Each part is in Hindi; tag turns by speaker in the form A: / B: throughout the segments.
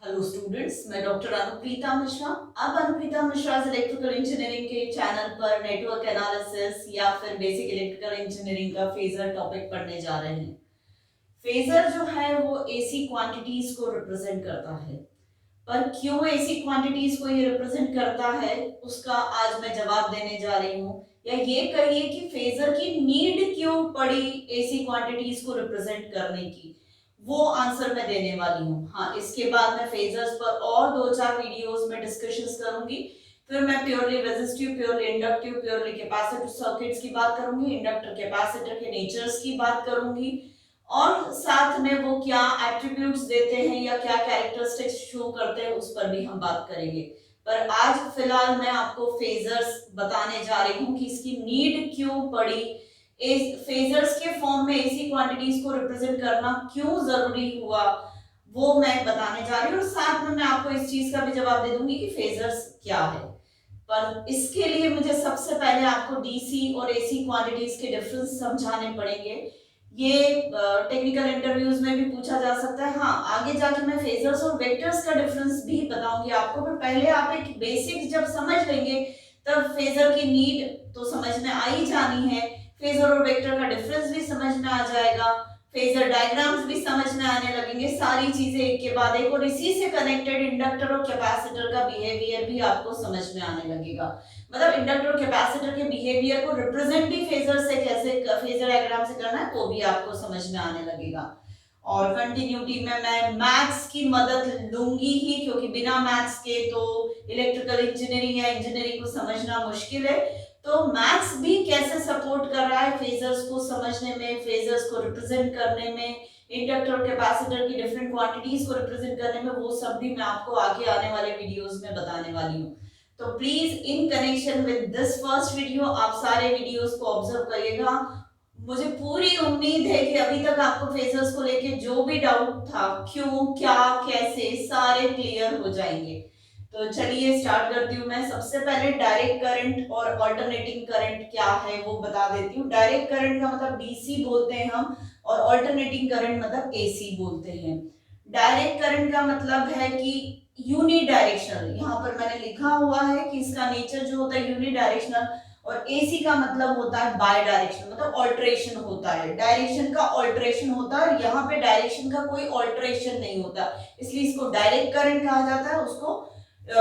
A: हेलो स्टूडेंट्स, मैं डॉक्टर अनुप्रीता मिश्रा। अब अनुप्रीता मिश्रा इलेक्ट्रिकल इंजीनियरिंग के चैनल पर नेटवर्क एनालिसिस या फिर बेसिक इलेक्ट्रिकल इंजीनियरिंग का फेजर टॉपिक पढ़ने जा रहे हैं। फेजर जो है वो एसी क्वांटिटीज को रिप्रेजेंट करता है, पर क्यों एसी क्वांटिटीज को ये रिप्रेजेंट करता है उसका आज मैं जवाब देने जा रही हूँ। या ये कहिए कि फेजर की नीड क्यों पड़ी एसी क्वांटिटीज को रिप्रेजेंट करने की, वो आंसर मैं देने वाली हूँ। हाँ, इसके बाद मैं फेजर्स पर और दो चार वीडियोस में डिस्कशंस करूंगी। फिर मैं purely resistive, purely inductive, purely capacitive circuits की बात करूंगी, इंडक्टर कैपेसिटर के नेचर्स की बात करूंगी, और साथ में वो क्या एट्रीब्यूट्स देते हैं या क्या कैरेक्टरिस्टिक्स शो करते हैं उस पर भी हम बात करेंगे। पर आज फिलहाल मैं आपको फेजर्स बताने जा रही हूँ कि इसकी नीड क्यों पड़ी, फेजर्स के फॉर्म में एसी क्वांटिटीज को रिप्रेजेंट करना क्यों जरूरी हुआ, वो मैं बताने जा रही हूँ। और साथ में मैं आपको इस चीज का भी जवाब दे दूंगी कि फेजर्स क्या है। पर इसके लिए मुझे सबसे पहले आपको डीसी और एसी क्वांटिटीज के डिफरेंस समझाने पड़ेंगे। ये टेक्निकल इंटरव्यूज में भी पूछा जा सकता है। हाँ, आगे जाके मैं फेजर्स और वेक्टर्स का डिफरेंस भी बताऊंगी आपको, पर पहले आप एक बेसिक्स जब समझ लेंगे तब फेजर की नीड तो समझ में आ ही जानी है, फेजर और वेक्टर का डिफरेंस भी समझ में आ जाएगा, फेजर डायग्राम्स भी समझ में आने लगेंगे, सारी चीजें एक के बाद एक। और इसी से कनेक्टेड इंडक्टर और कैपेसिटर का बिहेवियर भी आपको समझ में आने लगेगा। मतलब इंडक्टर और कैपेसिटर के बिहेवियर को रिप्रेजेंट भी फेजर से कैसे, फेजर डायग्राम से करना है वो भी आपको समझ में आने लगेगा। और कंटिन्यूटी में मैं मैथ्स की मदद लूंगी ही, क्योंकि बिना मैथ्स के तो इलेक्ट्रिकल इंजीनियरिंग या इंजीनियरिंग को समझना मुश्किल है। तो मैथ्स भी कैसे सपोर्ट कर रहा है फेजर्स को समझने में, फेजर्स को रिप्रेजेंट करने में, इंडक्टर और कैपेसिटर की डिफरेंट क्वांटिटीज को रिप्रेजेंट करने में, वो सब भी मैं आपको आगे आने वाले वीडियोस में बताने वाली हूँ। तो please in connection with this first video आप सारे वीडियोस को ऑब्जर्व करिएगा। मुझे पूरी उम्मीद है कि अभी तक आपको फेजर्स को लेके जो भी डाउट था, क्यों, क्या, कैसे, सारे क्लियर हो जाएंगे। तो चलिए स्टार्ट करती हूँ। मैं सबसे पहले डायरेक्ट करंट और अल्टरनेटिंग करंट क्या है वो बता देती हूँ। डायरेक्ट करंट का मतलब डीसी बोलते हैं हम, और अल्टरनेटिंग करंट मतलब एसी बोलते हैं। डायरेक्ट करंट का मतलब है कि यूनि डायरेक्शनल, यहाँ पर मैंने लिखा हुआ है कि इसका नेचर जो होता है यूनि डायरेक्शनल, और एसी का मतलब होता है बाय डायरेक्शन, मतलब ऑल्टरेशन होता है, डायरेक्शन का ऑल्टरेशन होता है। और यहाँ पे डायरेक्शन का कोई ऑल्टरेशन नहीं होता, इसलिए इसको डायरेक्ट करंट कहा जाता है, उसको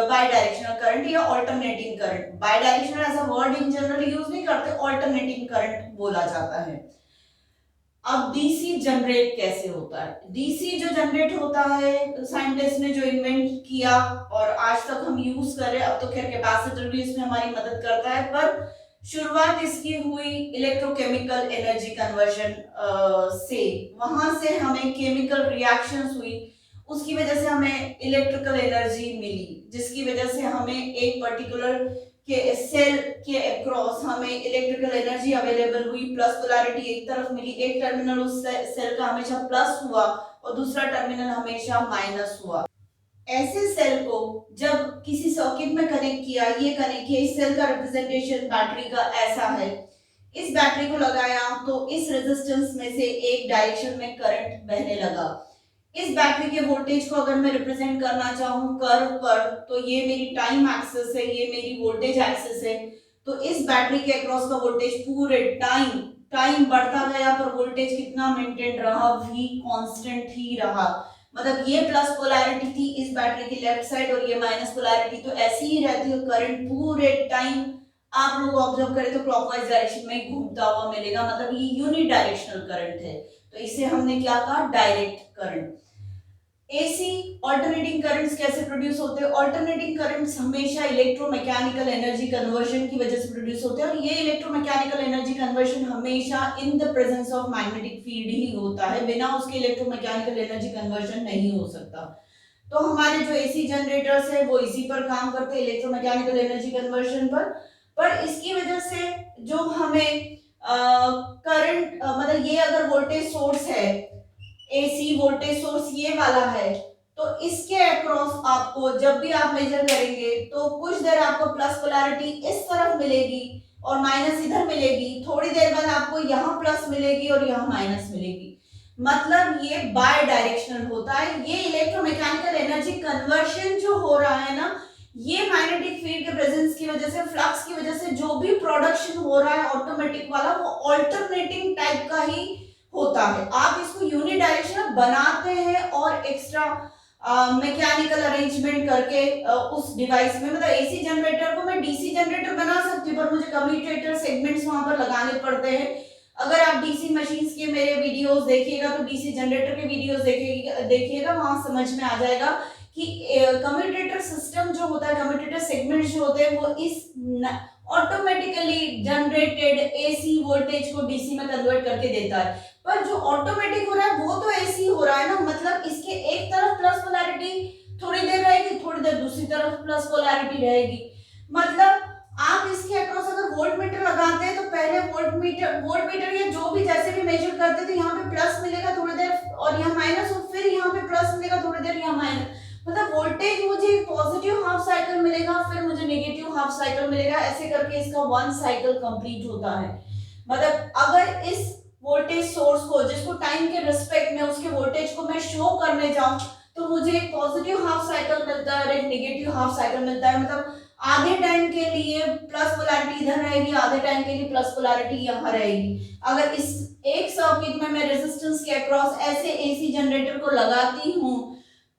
A: बाय डायरेक्शनल करंट या ऑल्टरनेटिंग करंट। बाय डायरेक्शनल ऐसा वर्ड इन जनरल यूज नहीं करते, ऑल्टरनेटिंग करंट बोला जाता है। अब डीसी जनरेट कैसे होता है? डीसी जो जनरेट होता है, साइंटिस्ट ने जो इन्वेंट किया और आज तक हम यूज कर रहे हैं, अब तो खैर कैपेसिटर भी इसमें हमारी मदद करता है, पर शुरुआत इसकी हुई इलेक्ट्रोकेमिकल एनर्जी कन्वर्जन से। वहां से हमें केमिकल रिएक्शंस हुई, उसकी वजह से हमें इलेक्ट्रिकल एनर्जी मिली, जिसकी वजह से हमें एक पर्टिकुलर के सेल के अक्रॉस हमें इलेक्ट्रिकल एनर्जी अवेलेबल हुई। प्लस पोलैरिटी एक तरफ मिली, एक टर्मिनल उस सेल का हमेशा प्लस हुआ और दूसरा टर्मिनल हमेशा माइनस हुआ। ऐसे सेल को जब किसी सर्किट में कनेक्ट किया, ये कनेक्ट किया, इस सेल का रिप्रेजेंटेशन बैटरी का ऐसा है, इस बैटरी को लगाया तो इस रेजिस्टेंस में से एक डायरेक्शन में करंट बहने लगा। इस बैटरी के वोल्टेज को अगर मैं रिप्रेजेंट करना चाहूं कर्व पर, तो ये मेरी टाइम एक्सिस है, ये मेरी वोल्टेज एक्सिस है। तो इस बैटरी के अक्रॉस का वोल्टेज पूरे टाइम बढ़ता गया, पर वोल्टेज कितना मेंटेन रहा? V कांस्टेंट ही रहा। मतलब ये प्लस पोलैरिटी थी इस बैटरी की लेफ्ट साइड और ये माइनस पोलैरिटी, तो ऐसी ही रहती है। करंट पूरे टाइम आप लोग ऑब्जर्व करें तो क्लॉकवाइज डायरेक्शन में घूमता हुआ मिलेगा, मतलब ये यूनि डायरेक्शनल करंट है। तो इसे हमने क्या कहा? Direct current. AC alternating currents कैसे प्रोड्यूस होते हैं? ऑल्टरनेटिंग करंट्स हमेशा इलेक्ट्रोमैकेनिकल एनर्जी कन्वर्जन की वजह से प्रोड्यूस होते हैं, और ये इलेक्ट्रोमैकेनिकल एनर्जी कन्वर्जन हमेशा in the presence of magnetic field ही होता है, बिना उसके इलेक्ट्रोमैकेनिकल एनर्जी कन्वर्जन नहीं हो सकता। तो हमारे जो एसी जनरेटर्स है वो इसी पर काम करते हैं, इलेक्ट्रोमैकेनिकल एनर्जी कन्वर्जन पर इसकी वजह से जो हमें करंट मतलब ये अगर वोल्टेज सोर्स है, एसी वोल्टेज सोर्स ये वाला है, तो इसके अक्रॉस आपको जब भी आप मेजर करेंगे तो कुछ देर आपको प्लस पोलैरिटी इस तरफ मिलेगी और माइनस इधर मिलेगी, थोड़ी देर बाद आपको यहाँ प्लस मिलेगी और यहाँ माइनस मिलेगी। मतलब ये बाय डायरेक्शनल होता है। ये इलेक्ट्रोमैकेनिकल एनर्जी कन्वर्शन जो हो रहा है ना, ये मैग्नेटिक फील्ड के प्रेजेंस की वजह से, फ्लक्स की वजह से जो भी प्रोडक्शन हो रहा है ऑटोमेटिक वाला, वो ऑल्टरनेटिंग टाइप का ही होता है। आप इसको यूनिडायरेक्शनल बनाते हैं और एक्स्ट्रा मैकेनिकल अरेंजमेंट करके उस डिवाइस में, मतलब एसी जनरेटर को मैं डीसी जनरेटर बना सकती हूँ, पर मुझे कम्यूटेटर सेगमेंट्स वहां पर लगाने पड़ते हैं। अगर आप डीसी मशीन्स के मेरे वीडियोस देखिएगा तो डीसी जनरेटर के वीडियोस देखिएगा, वहां समझ में आ जाएगा कि कम्यूटेटर सिस्टम जो होता है, कम्यूटेटर सेगमेंट्स जो होते हैं, वो इस ऑटोमेटिकली जनरेटेड एसी वोल्टेज को डीसी में कन्वर्ट करके देता है। पर जो ऑटोमेटिक हो रहा है वो तो एसी हो रहा है ना, मतलब इसके एक तरफ प्लस पोलैरिटी थोड़ी देर रहेगी, थोड़ी देर दूसरी तरफ प्लस पोलैरिटी रहेगी। मतलब आप इसके अक्रॉस अगर वोल्ट मीटर लगाते हैं तो पहले वोल्ट मीटर या जो भी जैसे भी मेजर करते थे, यहाँ पे प्लस मिलेगा थोड़ी देर और यहाँ माइनस, और फिर यहाँ पे प्लस मिलेगा थोड़ी देर, यहाँ माइनस, मतलब वोल्टेज मुझे पॉजिटिव हाफ साइकिल मिलेगा, फिर मुझे नेगेटिव हाफ साइकिल मिलेगा, ऐसे करके इसका वन साइकिल कंप्लीट होता है। मतलब अगर इस वोल्टेज सोर्स को, जिसको टाइम के रिस्पेक्ट में उसके वोल्टेज को मैं शो करने जाऊं, तो मुझे एक पॉजिटिव हाफ साइकिल मिलता है और एक नेगेटिव हाफ साइकिल मिलता है। मतलब आधे टाइम के लिए प्लस पोलैरिटी इधर रहेगी, आधे टाइम के लिए प्लस पोलैरिटी यहाँ रहेगी। अगर इस एक सर्किट में मैं रेजिस्टेंस के अक्रॉस ऐसे एसी जनरेटर को लगाती हूँ,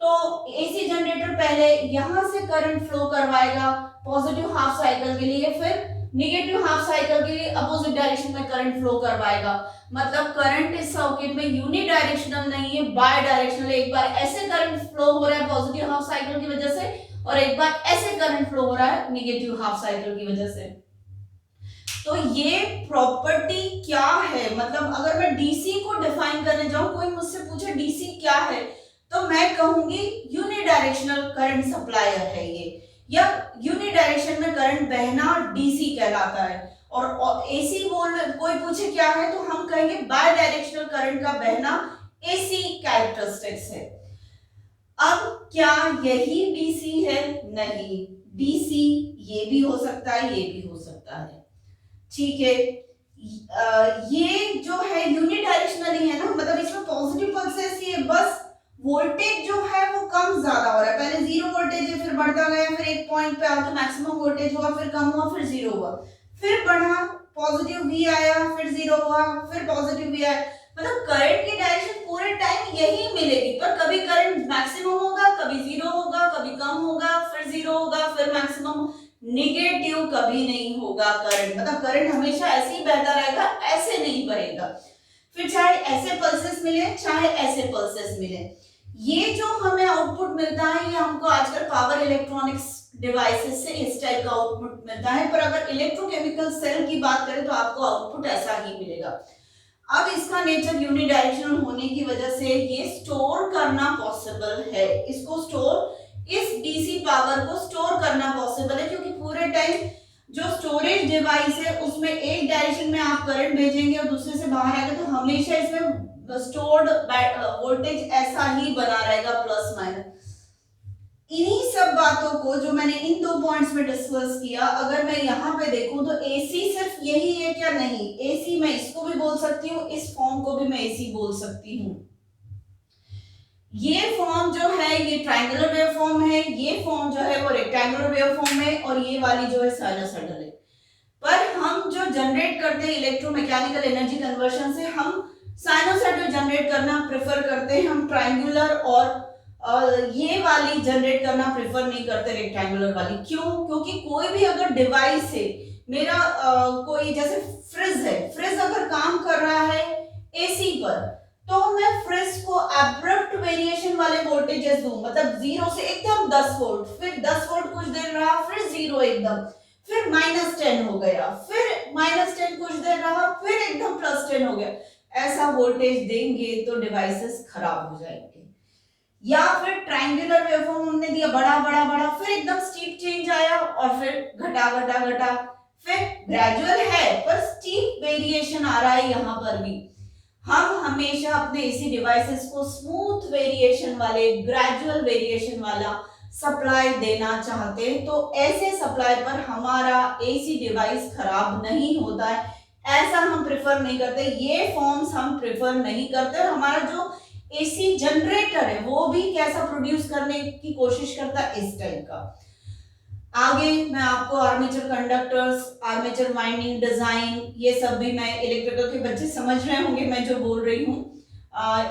A: तो एसी जनरेटर पहले यहां से करंट फ्लो करवाएगा पॉजिटिव हाफ साइकिल के लिए, फिर नेगेटिव हाफ साइकिल के लिए अपोजिट डायरेक्शन में करंट फ्लो करवाएगा। मतलब करंट इस सर्किट में यूनिडायरेक्शनल नहीं है, बाय डायरेक्शनल। एक बार ऐसे करंट फ्लो हो रहा है पॉजिटिव हाफ साइकिल की वजह से, और एक बार ऐसे करंट फ्लो हो रहा है नेगेटिव हाफ साइकिल की वजह से। तो ये प्रॉपर्टी क्या है, मतलब अगर मैं डीसी को डिफाइन करने जाऊं, कोई मुझसे पूछे डीसी क्या है, तो मैं कहूंगी यूनिडायरेक्शनल करंट सप्लायर है ये, या यूनिडायरेक्शन में करंट बहना डीसी कहलाता है। और एसी कोई पूछे क्या है, तो हम कहेंगे बाय डायरेक्शनल करंट का बहना एसी कैरेक्टरिस्टिक्स है। अब क्या यही डीसी है? नहीं, डीसी ये भी हो सकता है, ये भी हो सकता है, ठीक है। ये जो है यूनिडायरेक्शनल ही है ना, मतलब इसमें पॉजिटिव पल्सेस ही है, बस वोल्टेज जो है वो कम ज्यादा हो रहा है। पहले जीरो वोल्टेज है, फिर बढ़ता गया, फिर एक पॉइंट पे आके मैक्सिमम वोल्टेज हुआ, फिर कम हुआ, फिर जीरो हुआ, फिर बढ़ा, पॉजिटिव वी आया, फिर जीरो हुआ, फिर पॉजिटिव वी आया। मतलब करंट की डायरेक्शन पूरे टाइम यही मिलेगी, पर कभी करंट मैक्सिमम होगा, कभी जीरो होगा, कभी कम होगा, फिर जीरो होगा, फिर मैक्सिमम, नेगेटिव कभी नहीं होगा करंट। मतलब करंट हमेशा ऐसे ही बहता रहेगा, ऐसे नहीं बहेगा। फिर चाहे ऐसे पल्सेस मिले, चाहे ऐसे पल्सेस मिले, ये जो हमें आउटपुट मिलता है, ये हमको आजकल पावर इलेक्ट्रॉनिक्स डिवाइसेस से इस टाइप का आउटपुट मिलता है। पर अगर इलेक्ट्रोकेमिकल सेल की बात करें तो आपको आउटपुट ऐसा ही मिलेगा। अब इसका नेचर यूनिडायरेक्शनल होने की वजह से ये स्टोर करना पॉसिबल है, इसको स्टोर, इस डीसी पावर को स्टोर करना पॉसिबल है, क्योंकि पूरे टाइम जो स्टोरेज डिवाइस है उसमें एक डायरेक्शन में आप करंट भेजेंगे और दूसरे से बाहर आएगा, तो हमेशा इसमें स्टोर्ड वोल्टेज ऐसा ही बना रहेगा, प्लस माइनस। इन्हीं सब बातों को जो मैंने इन दो पॉइंट्स में डिस्कस किया, अगर मैं यहाँ पे देखूं तो एसी सिर्फ यही है क्या? नहीं, एसी मैं इसको भी बोल सकती हूँ, इस फॉर्म को भी मैं एसी बोल सकती हूँ। ये फॉर्म जो है ये ट्रायंगुलर वेव फॉर्म है, ये फॉर्म जो है वो रेक्टेंगुलर वेव फॉर्म है, और ये वाली जो है साइनसॉइडल है। पर हम जो जनरेट करते हैं इलेक्ट्रोमैकेनिकल एनर्जी कन्वर्शन से, हम साइनोसॉइडल जनरेट करना प्रेफर करते हैं, हम ट्रायंगुलर और ये वाली जनरेट करना प्रेफर नहीं करते, रेक्टेंगुलर वाली। क्यों? क्योंकि कोई भी अगर डिवाइस है, मेरा कोई जैसे फ्रिज है, फ्रिज अगर काम कर रहा है एसी पर, तो मैं फ्रिज को एब्रप्ट वेरिएशन वाले वोल्टेजेस दूं, मतलब जीरो से एकदम 10 वोल्ट, फिर 10 वोल्ट कुछ देर रहा, फिर जीरो एकदम, फिर -10 हो गया, फिर -10 कुछ देर रहा, फिर एकदम +10 हो गया। ऐसा वोल्टेज देंगे तो डिवाइसेस खराब हो जाएंगे। या फिर ट्रायंगुलर वेवफॉर्म हमने दिया, बड़ा बड़ा बड़ा, फिर एकदम स्टीप चेंज आया, और फिर घटा घटा घटा, फिर ग्रेजुअल है पर स्टीप वेरिएशन आ रहा है। यहाँ पर भी हम हमेशा अपने एसी डिवाइसेस को स्मूथ वेरिएशन वाले, ग्रेजुअल वेरिएशन वाला सप्लाई देना चाहते हैं, तो ऐसे सप्लाई पर हमारा एसी डिवाइस खराब नहीं होता है। ऐसा हम प्रेफर नहीं करते, ये फॉर्म्स हम प्रेफर नहीं करते, और हमारा जो एसी जनरेटर है वो भी कैसा प्रोड्यूस करने की कोशिश करता है, इस टाइप का। आगे मैं आपको armature conductors, armature winding design, ये सब भी मैं इलेक्ट्रिकल के बच्चे समझ रहे होंगे मैं जो बोल रही हूँ।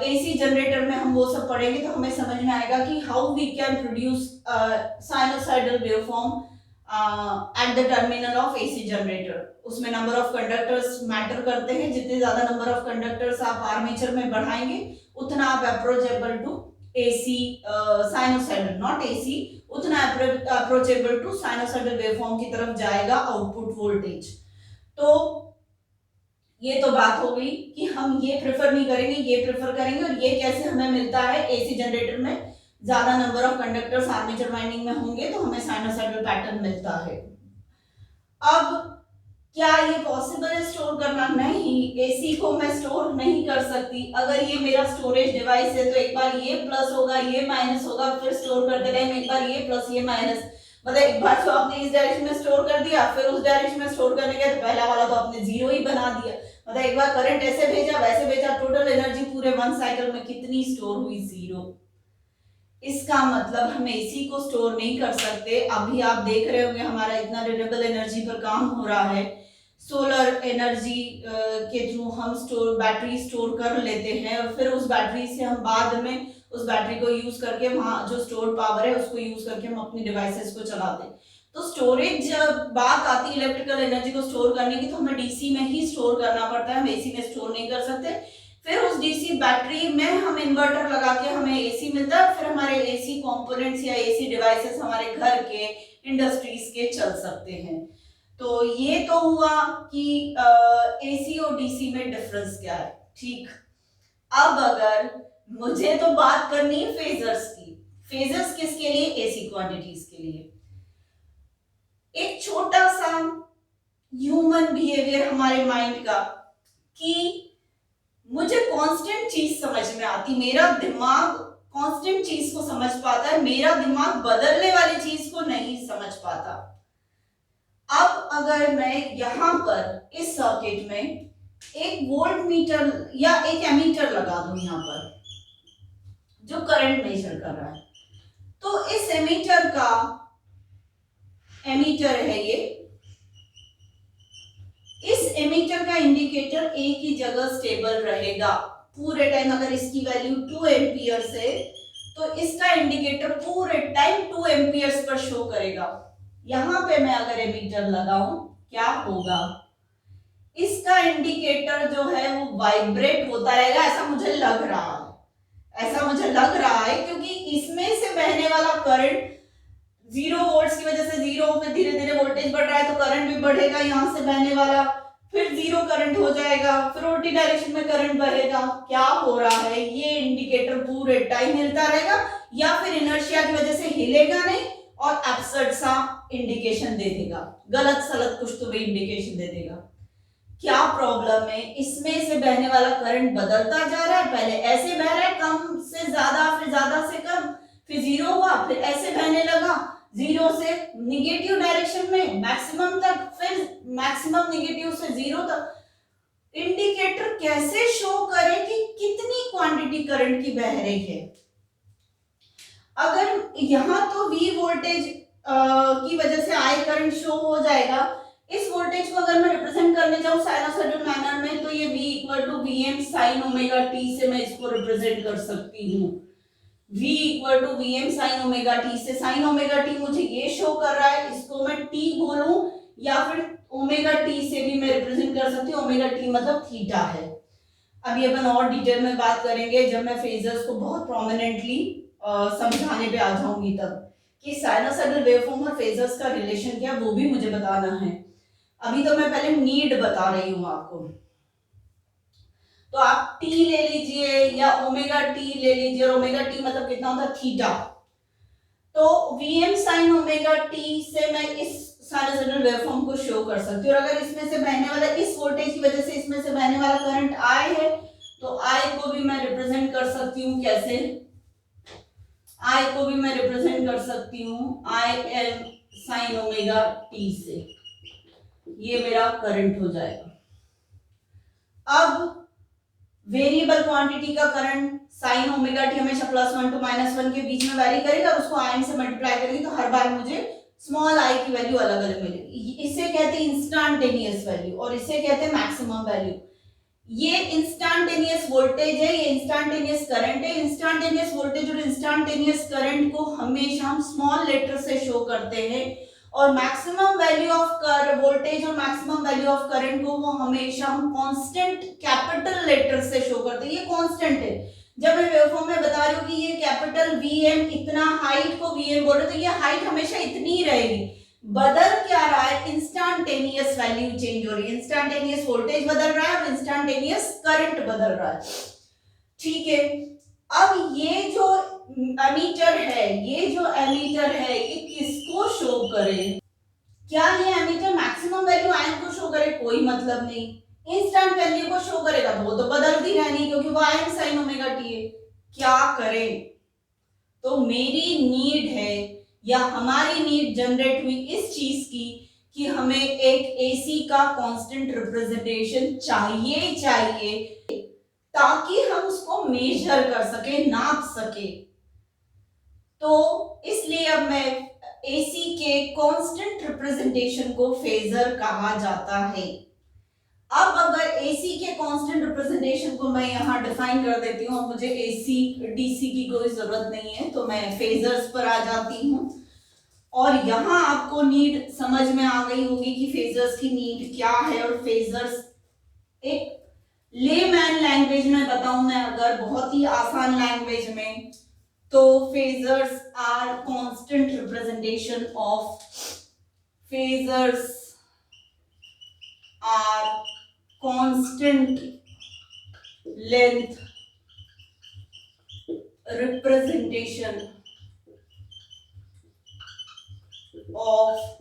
A: एसी जनरेटर में हम वो सब पढ़ेंगे तो हमें समझ में आएगा कि how we can produce sinusoidal waveform at the terminal of AC generator. उसमें नंबर ऑफ कंडक्टर्स मैटर करते हैं, जितने ज्यादा नंबर ऑफ कंडक्टर्स आप आर्मेचर में बढ़ाएंगे उतना आप approachable to AC sinusoidal, not AC, उतना अप्रोचेबल टू साइनोसाइडल वेवफॉर्म की तरफ जाएगा आउटपुट वोल्टेज। तो ये तो बात हो गई कि हम ये प्रेफर नहीं करेंगे, ये प्रेफर करेंगे, और ये कैसे हमें मिलता है, एसी जनरेटर में ज्यादा number of conductors armature winding में होंगे तो हमें साइनोसाइडल पैटर्न मिलता है। अब क्या ये पॉसिबल है स्टोर करना? नहीं, एसी को मैं स्टोर नहीं कर सकती। अगर ये मेरा स्टोरेज डिवाइस है तो एक बार ये प्लस होगा, ये माइनस होगा, फिर स्टोर करते टाइम एक बार ये प्लस ये माइनस, मतलब एक बार तो आपने इस डायरेक्शन में स्टोर कर दिया, फिर उस डायरेक्शन में स्टोर करने के तो पहला वाला तो आपने जीरो ही बना दिया, मतलब एक बार करंट ऐसे भेजा वैसे भेजा, टोटल एनर्जी पूरे वन साइकिल में कितनी स्टोर हुई? जीरो। इसका मतलब हम एसी को स्टोर नहीं कर सकते। अभी आप देख रहे होंगे हमारा इतना रिन्यूएबल एनर्जी पर काम हो रहा है, सोलर एनर्जी के थ्रू हम बैटरी स्टोर कर लेते हैं, और फिर उस बैटरी से हम बाद में उस बैटरी को यूज करके वहां जो स्टोर पावर है उसको यूज करके हम अपनी डिवाइसेस को चलाते हैं। तो स्टोरेज जब बात आती है इलेक्ट्रिकल एनर्जी को स्टोर करने की तो हमें डीसी में ही स्टोर करना पड़ता है, हम एसी में स्टोर नहीं कर सकते। फिर उस डीसी बैटरी में हम इन्वर्टर लगा के हमें एसी मिलता है, फिर हमारे एसी कंपोनेंट्स या एसी डिवाइसेस हमारे घर के, इंडस्ट्रीज के चल सकते हैं। तो ये तो हुआ कि एसी और डीसी में डिफरेंस क्या है, ठीक। अब अगर मुझे तो बात करनी है फेजर्स की। फेजर्स किसके लिए? एसी क्वांटिटीज के लिए। एक छोटा सा ह्यूमन बिहेवियर हमारे माइंड का, कि मुझे कांस्टेंट चीज समझ में आती, मेरा दिमाग कांस्टेंट चीज को समझ पाता है, मेरा दिमाग बदलने वाली चीज को नहीं समझ पाता। अब अगर मैं यहां पर इस सर्किट में एक वोल्ट मीटर या एक एमीटर लगा दूं यहां पर जो करंट मेजर कर रहा है, तो इस एमीटर का, एमीटर है ये, इस एमीटर का इंडिकेटर एक ही जगह स्टेबल रहेगा पूरे टाइम। अगर इसकी वैल्यू 2 एम्पियर्स है तो इसका इंडिकेटर पूरे टाइम 2 एम्पियर्स पर शो करेगा। यहां पे मैं अगर एमीटर लगाऊं क्या होगा? इसका इंडिकेटर जो है वो वाइब्रेट होता रहेगा, ऐसा मुझे लग रहा है, ऐसा मुझे लग रहा है, क्योंकि इसमें से बहने वाला करंट 0 वोल्ट्स की वजह से जीरो, फिर धीरे धीरे वोल्टेज बढ़ रहा है तो करंट भी बढ़ेगा, यहां से बहने वाला, फिर जीरो करंट हो जाएगा, फिर उल्टी डायरेक्शन में करंट बहेगा। क्या हो रहा है? ये इंडिकेटर पूरे टाइम हिलता रहेगा, या फिर इनर्शिया की वजह से हिलेगा नहीं और एब्सर्ड सा इंडिकेशन दे देगा, गलत सलत कुछ तो भी इंडिकेशन दे देगा। क्या प्रॉब्लम है? इसमें से बहने वाला करंट बदलता जा रहा है, पहले ऐसे बह रहा है कम से ज्यादा, फिर ज्यादा से कम, फिर जीरो हुआ, फिर ऐसे बहने लगा, जीरो से निगेटिव डायरेक्शन में मैक्सिमम तक, फिर मैक्सिमम निगेटिव से जीरो तक। इंडिकेटर कैसे शो करे कि कितनी क्वांटिटी करंट की बह रही है? अगर यहां तो V वोल्टेज की वजह से I करंट शो हो जाएगा, इस वोल्टेज को अगर मैं रिप्रेजेंट करने जाऊं साइनोसॉइडल मैनर में तो ये V equal to Vm sin omega t से मैं इसको रिप्रेजेंट कर सकती हूँ। V equal to Vm sin omega t से, sin ओमेगा t मुझे ये शो कर रहा है, इसको मैं t बोलूं या फिर ओमेगा t से भी मैं रिप्रेजेंट कर सकती हूँ, ओमेगा t मतलब थीटा है। अभी अपन और डिटेल में बात करेंगे जब मैं फेजर्स को बहुत प्रोमिनेंटली समझाने पे आ जाऊंगी, तब कि साइनोसॉइडल वेवफॉर्म और फेजर्स का रिलेशन क्या वो भी मुझे बताना है। अभी तो मैं पहले नीड बता रही हूं आपको। तो आप t ले लीजिए या ओमेगा t ले लीजिए, और ओमेगा t मतलब कितना होता है? थीटा। तो Vm sin ओमेगा t से मैं इस साइनोसॉइडल वेवफॉर्म को शो कर सकती हूँ। और अगर इसमें से बहने वाला, इस वोल्टेज की वजह से इसमें से बहने वाला करंट I है, तो I को भी मैं रिप्रेजेंट कर सकती हूँ कैसे? I को भी मैं रिप्रेजेंट कर सकती हूँ Im sin ओमेगा t से, ये मेरा करंट हो जाएगा। अब वेरिएबल क्वांटिटी का करंट साइन ओमेगा टी हमेशा +1 टू -1 के बीच में वैरी करेगा और उसको आयन से मल्टीप्लाई करेंगे तो हर बार मुझे स्मॉल आई की वैल्यू अलग अलग मिलेगी। इसे कहते हैं इंस्टेंटेनियस वैल्यू और इसे कहते हैं मैक्सिमम वैल्यू। ये इंस्टेंटेनियस वोल्टेज है, ये इंस्टेंटेनियस करंट है। इंस्टेंटेनियस वोल्टेज और इंस्टेंटेनियस करंट को हमेशा हम स्मॉल लेटर से शो करते हैं और मैक्सिमम वैल्यू ऑफ वोल्टेज और मैक्सिमम वैल्यू ऑफ करंट को वो हमेशा हम कांस्टेंट कैपिटल लेटर से शो करते हैं। ये कांस्टेंट है। जब मैं वेवफॉर्म में बता रही हूँ कि ये कैपिटल Vm इतना, हाइट को Vm बोल रहे तो ये हाइट हमेशा इतनी ही रहेगी। बदल क्या रहा है, इंस्टेंटेनियस वैल्यू चेंज हो रही है, इंस्टेंटेनियस वोल्टेज बदल रहा है और इंस्टेंटेनियस करंट बदल रहा है। ठीक है, अब ये जो एमीटर है, ये किसको शो करे? क्या ये एमीटर मैक्सिमम वैल्यू आयन को शो करे? कोई मतलब नहीं। इंस्टेंट वैल्यू को शो करेगा तो वो तो बदलती रहनी क्योंकि वो आयन साइन ओमेगा टी है। क्या करें? तो मेरी नीड है या हमारी नीड जनरेट हुई इस चीज की कि हमें एक एसी का कांस्टेंट रिप्रेजेंटेशन चाहिए ताकि हम उसको मेजर कर सके, नाप सके। तो इसलिए अब मैं एसी के कांस्टेंट रिप्रेजेंटेशन को फेजर कहा जाता है। अब अगर एसी के कांस्टेंट रिप्रेजेंटेशन को मैं यहां डिफाइन कर देती हूँ, मुझे एसी डीसी की कोई जरूरत नहीं है, तो मैं फेजर्स पर आ जाती हूँ और यहां आपको नीड समझ में आ गई होगी कि फेजर्स की नीड क्या है। और फेजर्स एक लेमैन लैंग्वेज में बताऊं मैं अगर, बहुत ही आसान लैंग्वेज में, तो phasors are constant representation of, phasors are constant length representation of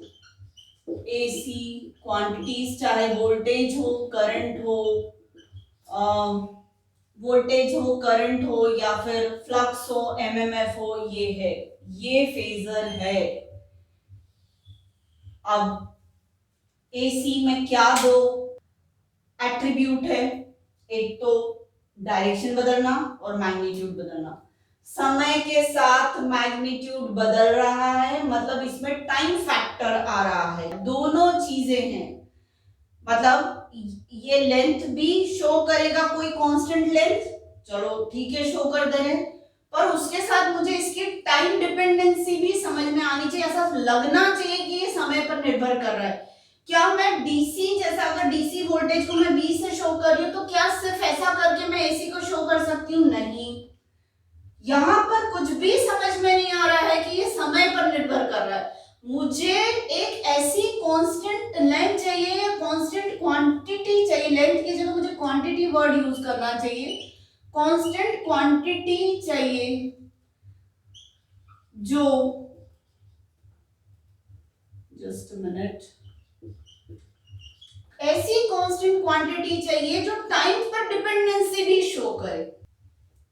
A: AC quantities, चाहे वोल्टेज हो, करंट हो, करंट हो या फिर फ्लक्स हो, एमएमएफ हो, ये है, ये फेजर है। अब एसी में क्या दो एट्रीब्यूट है? एक तो डायरेक्शन बदलना और मैग्नीट्यूड बदलना। समय के साथ मैग्नीट्यूड बदल रहा है, मतलब इसमें टाइम फैक्टर आ रहा है। दोनों चीजें हैं, मतलब ये लेंथ भी शो करेगा कोई कांस्टेंट लेंथ, चलो ठीक है शो कर दे रहे हैं, पर उसके साथ मुझे इसकी टाइम डिपेंडेंसी भी समझ में आनी चाहिए। ऐसा लगना चाहिए कि ये समय पर निर्भर कर रहा है। क्या मैं डीसी, जैसा अगर डीसी वोल्टेज को मैं 20 से शो कर रही हूँ तो क्या सिर्फ ऐसा करके मैं एसी को शो कर सकती हूँ? नहीं, यहां पर कुछ भी समझ में नहीं आ रहा है कि ये समय पर निर्भर कर रहा है। मुझे एक ऐसी कांस्टेंट लेंथ चाहिए या कांस्टेंट क्वांटिटी चाहिए, लेंथ की जगह मुझे क्वांटिटी वर्ड यूज करना चाहिए, कांस्टेंट क्वांटिटी चाहिए जो, जस्ट अ मिनट, ऐसी कांस्टेंट क्वांटिटी चाहिए जो टाइम पर डिपेंडेंसी भी शो करे।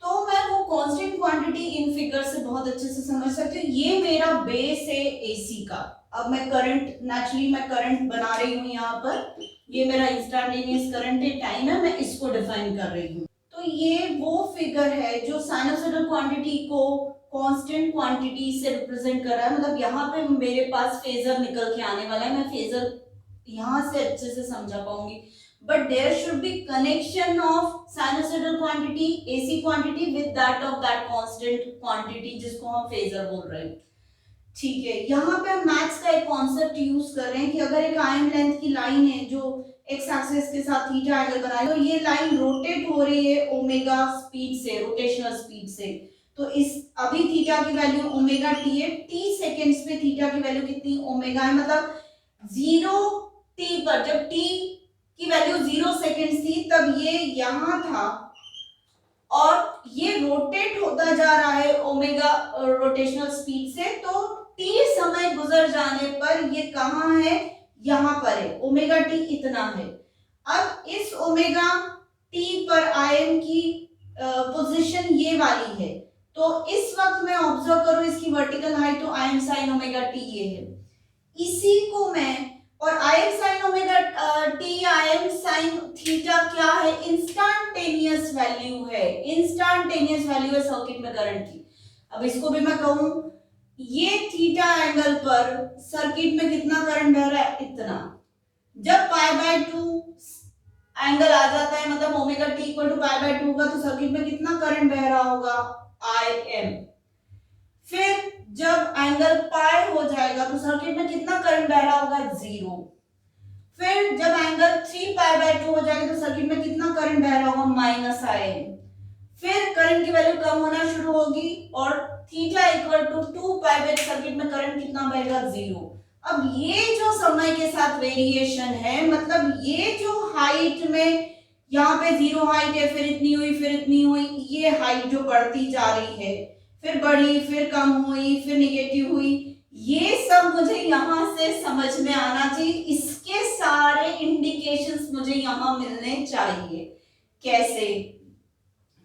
A: तो मैं वो कांस्टेंट क्वांटिटी इन फिगर से बहुत अच्छे से समझ सकती हूँ। ये मेरा बेस है एसी का। अब मैं करंट, नेचुरली मैं करंट बना रही हूँ यहाँ पर, ये मेरा इंस्टेंटेनियस करंट है, टाइम है, मैं इसको डिफाइन कर रही हूँ। तो ये वो फिगर है जो साइनसोइडल क्वांटिटी को कांस्टेंट क्वांटिटी से रिप्रेजेंट कर रहा है। मतलब यहाँ पे मेरे पास फेजर निकल के आने वाला है, मैं फेजर यहाँ से अच्छे से समझा पाऊंगी। But there should be connection of sinusoidal quantity, AC quantity with that of that constant quantity जिसको हम फेजर बोल रहे हैं। ठीक है, यहाँ पे हम मैथ्स का एक कॉन्सेप्ट यूज कर रहे हैं कि अगर एक आयन लेंथ की लाइन है जो एक्स एक्सिस के साथ थीटा एंगल बनाए, तो ये लाइन रोटेट हो रही है ओमेगा स्पीड से, रोटेशनल स्पीड से। तो इस अभी थीटा की वैल्यू ओमेगा टी है, टी सेकेंड्स पे थीटा की वैल्यू कितनी? ओमेगा है। मतलब 0 टी पर, जब टी की वैल्यू 0 सेकेंड थी तब ये यहां था और ये रोटेट होता जा रहा है ओमेगा रोटेशनल स्पीड से। तो टी समय गुजर जाने पर ये कहां है? यहां पर है, ओमेगा टी इतना है। अब इस ओमेगा टी पर आयन की पोजीशन ये वाली है, तो इस वक्त मैं ऑब्जर्व करूं इसकी वर्टिकल हाइट, तो आयन साइन ओमेगा टी ये है। इसी को मैं और आई एम साइन ओमेगा टी, आई एम साइन थीटा क्या है? इंस्टेंटेनियस वैल्यू है, इंस्टेंटेनियस वैल्यू है सर्किट में करंट की। अब इसको भी मैं कहूं ये थीटा एंगल पर सर्किट में कितना करंट बह रहा है? इतना। जब पाई बाय 2 एंगल आ जाता है, मतलब omega t equal to pi by 2 होगा, तो सर्किट में कितना करंट बह रहा होगा? आई एम। फिर जब एंगल पाई हो जाएगा तो सर्किट में कितना करंट बह रहा होगा? 0। फिर जब एंगल 3 पाई बाय 2 हो जाएगा तो सर्किट में कितना करंट बह रहा होगा? Minus I m. फिर करंट की वैल्यू कम होना शुरू होगी और theta equal to 2 pi by circuit में करंट कितना बहेगा? 0। अब ये जो समय के साथ वेरिएशन है, मतलब ये जो हाइट में यहाँ पे 0 हाइट है, फिर इतनी हुई, फिर इतनी हुई, ये हाइट जो बढ़ती जा रही है, फिर बढ़ी, फिर कम हुई, फिर निगेटिव हुई, ये सब मुझे यहां से समझ में आना चाहिए। इसके सारे इंडिकेशंस मुझे यहां मिलने चाहिए। कैसे?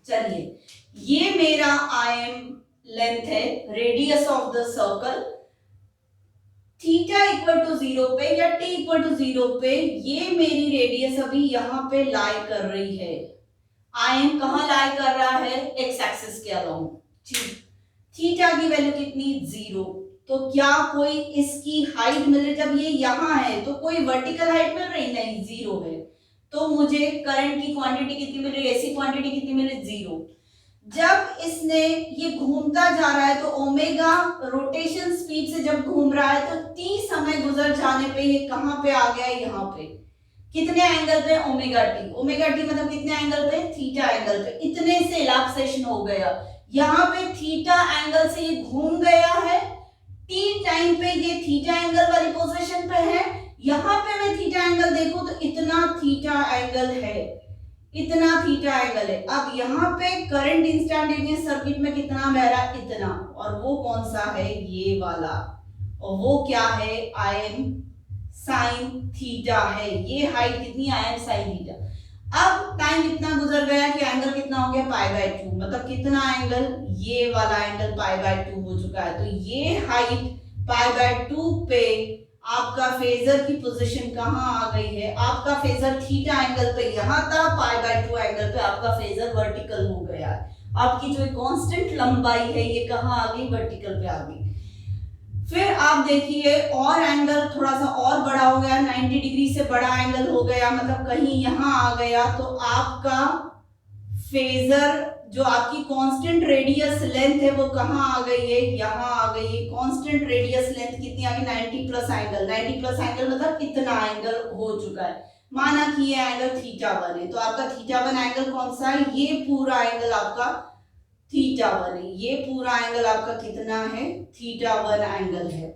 A: चलिए, ये मेरा आई एम लेंथ है, radius of the circle, theta equal to 0 पे या टी इक्वल टू 0 पे ये मेरी रेडियस अभी यहां पे लाई कर रही है। आई एम कहां लाई कर रहा है? एक्स एक्सिस के अलोंग। ठीक, थीटा की वैल्यू कितनी? 0। तो क्या कोई इसकी हाइट मिल रही? जब ये यहां है तो कोई वर्टिकल हाइट मिल रही? नहीं, 0 है। तो मुझे करंट की क्वांटिटी कितनी मिल रही? ऐसी क्वांटिटी कितनी मिल रही? 0। जब इसने ये घूमता जा रहा है तो ओमेगा रोटेशन स्पीड से जब घूम रहा है तो टी समय गुजर जाने पे ये कहां पे आ गया? यहाँ पे। कितने एंगल पे? Omega T. ओमेगा टी मतलब कितने एंगल पे? थीटा एंगल पे। इतने से इलाप्सेशन हो गया, यहाँ पे थीटा एंगल से ये घूम गया है, टी टाइम पे ये थीटा एंगल वाली पोजीशन पे है। यहाँ पे मैं थीटा एंगल देखूं तो इतना थीटा एंगल है, इतना थीटा एंगल है। अब यहाँ पे करंट इंस्टेंटेनियस सर्किट में कितना बह रहा है? इतना। और वो कौन सा है? ये वाला। और वो क्या है? आई एम साइन थीटा है। ये हाइट कितनी? आई एम साइन थीटा। अब टाइम इतना गुजर गया कि एंगल कितना हो गया? पाई बाय 2। मतलब कितना एंगल? ये वाला एंगल पाई बाय 2 हो चुका है। तो ये हाइट पाई बाय 2 पे आपका फेजर की पोजीशन कहां आ गई है? आपका फेजर थीटा एंगल पे यहां था, पाई बाय 2 एंगल पे आपका फेजर वर्टिकल हो गया है। आपकी जो कांस्टेंट लंबाई है ये कहां आ गई? वर्टिकल पे आ गई। फिर आप देखिए और एंगल थोड़ा सा और बड़ा हो गया, 90 डिग्री से बड़ा एंगल हो गया, मतलब कहीं यहां आ गया, तो आपका फेजर जो आपकी कांस्टेंट रेडियस लेंथ है वो कहां आ गई है? यहां आ गई है। कांस्टेंट रेडियस लेंथ कितनी आ गई? 90 प्लस एंगल। 90 प्लस एंगल मतलब कितना एंगल हो चुका है? माना कि ये एंगल थीटा 1 है, तो आपका थीटा 1 एंगल कौन सा है? ये पूरा एंगल आपका थीटा 1 है। ये पूरा एंगल आपका कितना है? थीटा 1 एंगल है।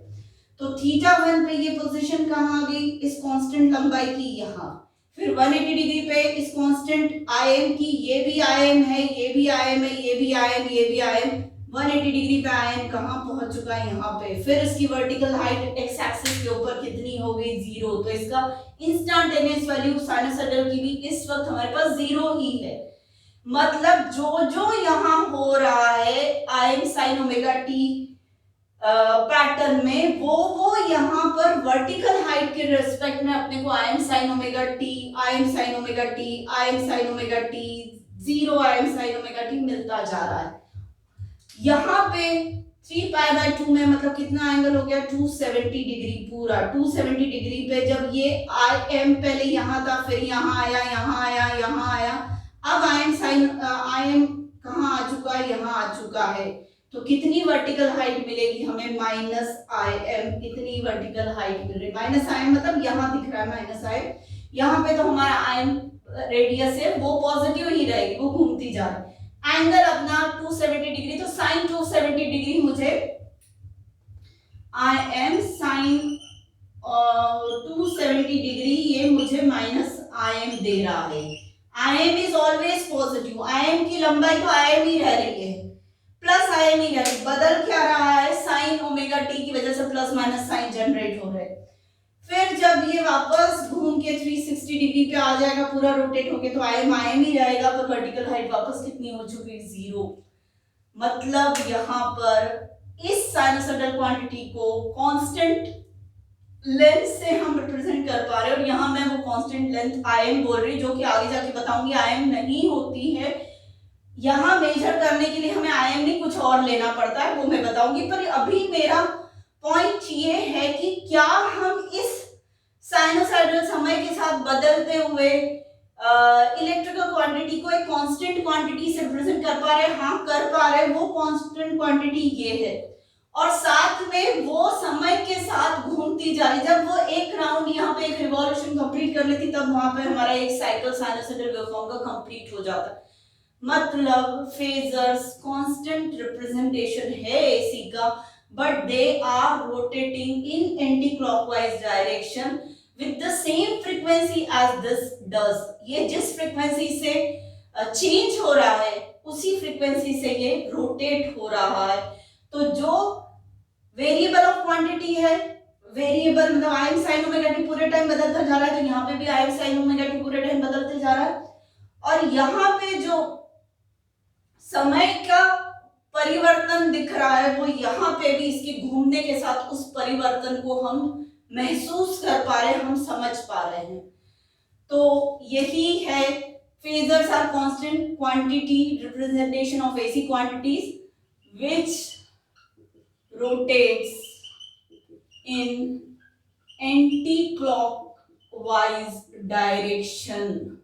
A: तो थीटा 1 पे ये पोजीशन कहां आ गई? इस कांस्टेंट लंबाई की यहां। फिर 180 डिग्री पे इस कांस्टेंट आईएम की, ये भी आईएम है, ये भी आईएम है, ये भी आईएम, ये भी आईएम। 180 डिग्री पे आईएम कहां पहुंच चुका है? यहाँ पे। फिर इसकी वर्टिकल हाइट एक्स एक्सिस के ऊपर कितनी हो गई? 0। तो इसका इंस्टेंटेनियस वैल्यू साइनसॉइडल की भी इस वक्त हमारे पास 0 ही है। मतलब जो जो यहाँ हो रहा है आई m sine omega T pattern में, वो यहाँ पर वर्टिकल हाइट के रिस्पेक्ट में अपने को आई एम साइन ओमेगा टी, आई एम साइन ओमेगा टी, आई एम साइन ओमेगा टी, 0 आई एम साइन ओमेगा टी मिलता जा रहा है। यहाँ पे 3 पाई बाय 2 में मतलब कितना एंगल हो गया? 270 डिग्री पूरा। 270 डिग्री पे जब ये आई एम पहले यहाँ था, फिर यहाँ आया, यहाँ आया, यहाँ आया, अब I m sine I m कहाँ आ चुका है? यहाँ आ चुका है। तो कितनी वर्टिकल हाइट मिलेगी हमें? Minus I M. कितनी वर्टिकल हाइट मिल रही? माइनस आई एम मतलब यहाँ दिख रहा है माइनस आई एम। यहाँ पे तो हमारा आई एम रेडियस है वो पॉजिटिव ही रहेगी, वो घूमती जा रही। एंगल अपना 270 डिग्री, तो साइन 270 डिग्री मुझे आई एम साइन 270 डिग्री ये मुझे माइनस आई एम दे रहा है। I m is always positive. I m की लंबाई तो आईएम ही रह रही है, प्लस आईएम ही रह रही। बदल क्या रहा है? साइन ओमेगा टी की वजह से प्लस माइनस साइन जनरेट हो रहे। फिर जब ये वापस घूम के 360 डिग्री पे आ जाएगा पूरा रोटेट होके, तो आईएम आईएम ही रहेगा, पर वर्टिकल हाइट वापस कितनी हो चुकी है? 0। मतलब यहाँ पर इस साइनसॉइडल क्वांटिटी को कांस्टेंट लेंथ से हम रिप्रेजेंट कर पा रहे हैं, और यहाँ मैं वो कांस्टेंट लेंथ आई एम बोल रही, जो कि आगे जाके बताऊंगी आई एम नहीं होती है। यहाँ मेजर करने के लिए हमें आई एम नहीं कुछ और लेना पड़ता है, वो मैं बताऊंगी। पर अभी मेरा पॉइंट ये है कि क्या हम इस साइनोसाइडल समय के साथ बदलते हुए इलेक्ट्रिकल क्वांटिटी को एक कांस्टेंट क्वांटिटी से रिप्रेजेंट कर पा रहे हैं? हाँ, कर पा रहे हैं। वो कांस्टेंट क्वांटिटी ये है, और साथ में वो समय के साथ घूमती जा रही। जब वो एक राउंड यहाँ पे एक रिवॉल्यूशन कंप्लीट कर लेती, तब वहां पे हमारा एक साइकिल साइनोसॉइडल वेवफॉर्म का कंप्लीट हो जाता। मतलब फेजर्स कांस्टेंट रिप्रेजेंटेशन है एसी का, but they are rotating in anti clockwise direction with the same frequency as this does। ये जिस फ्रीक्वेंसी से चेंज हो रहा है उसी फ्रीक्वेंसी से ये रोटेट हो रहा है। तो जो वेरिएबल ऑफ क्वांटिटी है, वेरिएबल मतलब आई एम साइन ओमेगा टी पूरे टाइम बदलता जा रहा है, तो यहाँ पे भी आई एम साइन ओमेगा टी पूरे टाइम बदलते जा रहा है। और यहाँ पे जो समय का परिवर्तन दिख रहा है, वो यहाँ पे भी इसके घूमने के साथ उस परिवर्तन को हम महसूस कर पा रहे हैं, हम समझ पा रहे हैं। तो यही है phasors are constant quantity representation of AC quantities which rotates in anti clockwise direction,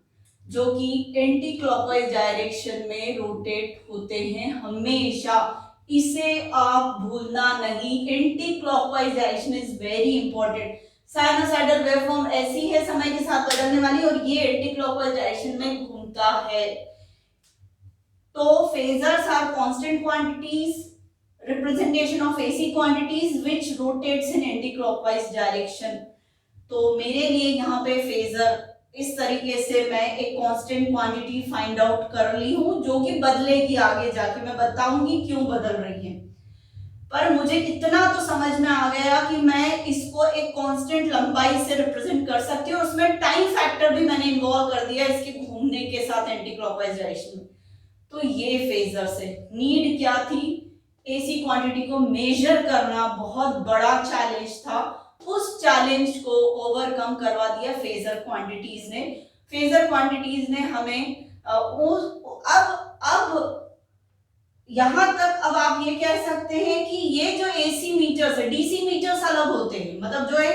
A: जो कि एंटी क्लॉकवाइज डायरेक्शन में रोटेट होते हैं हमेशा। इसे आप भूलना नहीं, anti clockwise direction is very important. Sinusoidal waveform ऐसी है समय के साथ बदलने वाली, और ये एंटी क्लॉकवाइज डायरेक्शन में घूमता है। तो phasors are constant quantities representation of AC quantities which rotates in anti clockwise direction. तो मेरे लिए यहाँ पे फेजर इस तरीके से मैं एक कांस्टेंट क्वांटिटी फाइंड आउट कर ली हूं, जो कि बदलेगी आगे जाके, मैं बताऊंगी क्यों बदल रही है। पर मुझे इतना तो समझ में आ गया कि मैं इसको एक कांस्टेंट लंबाई से रिप्रेजेंट कर सकती हूँ, और उसमें टाइम फैक्टर भी मैंने इन्वॉल्व कर दिया इसके घूमने के साथ एंटी क्लॉकवाइज डायरेक्शन में। तो ये फेजर से नीड क्या थी? एसी क्वांटिटी को मेजर करना बहुत बड़ा चैलेंज था, उस चैलेंज को ओवरकम करवा दिया फेजर क्वांटिटीज ने। फेजर क्वांटिटीज ने हमें अब यहां तक अब आप ये कह सकते हैं कि ये जो एसी मीटर्स है, डीसी मीटर्स अलग होते हैं, मतलब जो है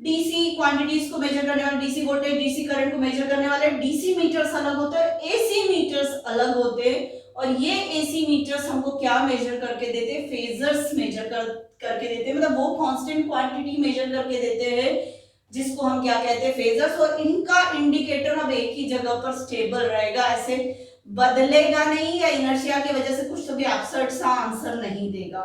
A: डीसी क्वांटिटीज को मेजर करने वाले, डीसी वोल्टेज डीसी करंट को मेजर करने वाले डीसी मीटर्स अलग होते हैं, एसी मीटर्स अलग होते हैं। और ये एसी मीटर्स हमको क्या मेजर करके देते हैं? फेजर्स मेजर करके देते हैं, मतलब वो कांस्टेंट क्वांटिटी मेजर करके देते हैं जिसको हम क्या कहते हैं? फेजर्स। और इनका इंडिकेटर अब एक ही जगह पर स्टेबल रहेगा, ऐसे बदलेगा नहीं, या इनर्शिया की वजह से कुछ तो भी एब्सर्ड सा आंसर नहीं देगा।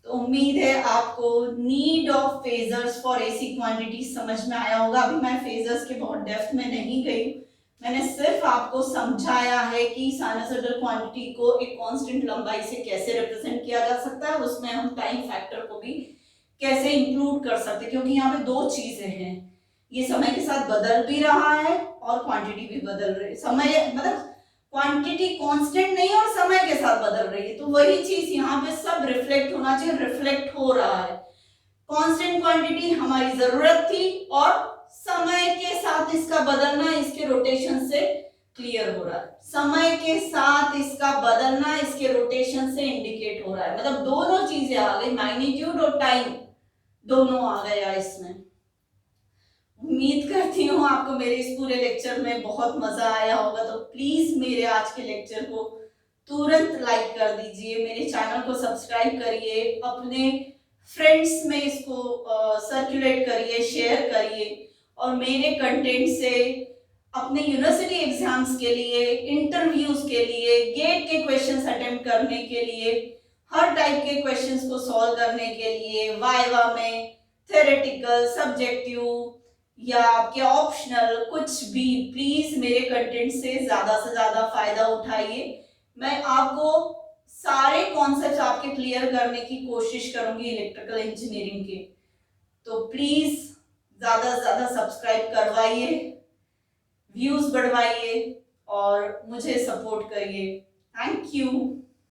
A: तो उम्मीद है आपको need of phasors for AC quantity समझ में आया होगा। अभी मैं फेजर्स के बहुत डेप्थ में नहीं गई, मैंने सिर्फ आपको समझाया है कि साइनोसॉइडल क्वांटिटी को एक कांस्टेंट लंबाई से कैसे रिप्रेजेंट किया जा सकता है, उसमें हम टाइम फैक्टर को भी कैसे इंक्लूड कर सकते हैं, क्योंकि यहाँ पे दो चीजें हैं, ये समय के साथ बदल भी रहा है और क्वांटिटी भी बदल रही है। समय मतलब क्वांटिटी कांस्टेंट नहीं और समय के साथ बदल रही है, तो वही चीज यहाँ पे सब रिफ्लेक्ट होना चाहिए, रिफ्लेक्ट हो रहा है। कांस्टेंट क्वांटिटी हमारी जरूरत थी, और समय के साथ इसका बदलना इसके रोटेशन से क्लियर हो रहा है। समय के साथ इसका बदलना इसके रोटेशन से इंडिकेट हो रहा है, मतलब दोनों चीजें आ गई, मैग्नीट्यूड और टाइम दोनों आ गया इसमें। उम्मीद करती हूँ आपको मेरे इस पूरे लेक्चर में बहुत मजा आया होगा। तो प्लीज मेरे आज के लेक्चर को तुरंत लाइक कर दीजिए, मेरे चैनल को सब्सक्राइब करिए, अपने फ्रेंड्स में इसको सर्कुलेट करिए, शेयर करिए, और मेरे कंटेंट से अपने यूनिवर्सिटी एग्जाम्स के लिए, इंटरव्यूज के लिए, गेट के क्वेश्चंस अटेम्प्ट करने के लिए, हर टाइप के क्वेश्चंस को सॉल्व करने के लिए, वाइवा में, थ्योरेटिकल, सब्जेक्टिव या आपके ऑप्शनल, कुछ भी, प्लीज मेरे कंटेंट से ज्यादा फायदा उठाइए। मैं आपको सारे कॉन्सेप्ट्स आपके क्लियर करने की कोशिश करूंगी इलेक्ट्रिकल इंजीनियरिंग के। तो प्लीज ज्यादा सब्सक्राइब करवाइए, व्यूज बढ़वाइए और मुझे सपोर्ट करिए। Thank you.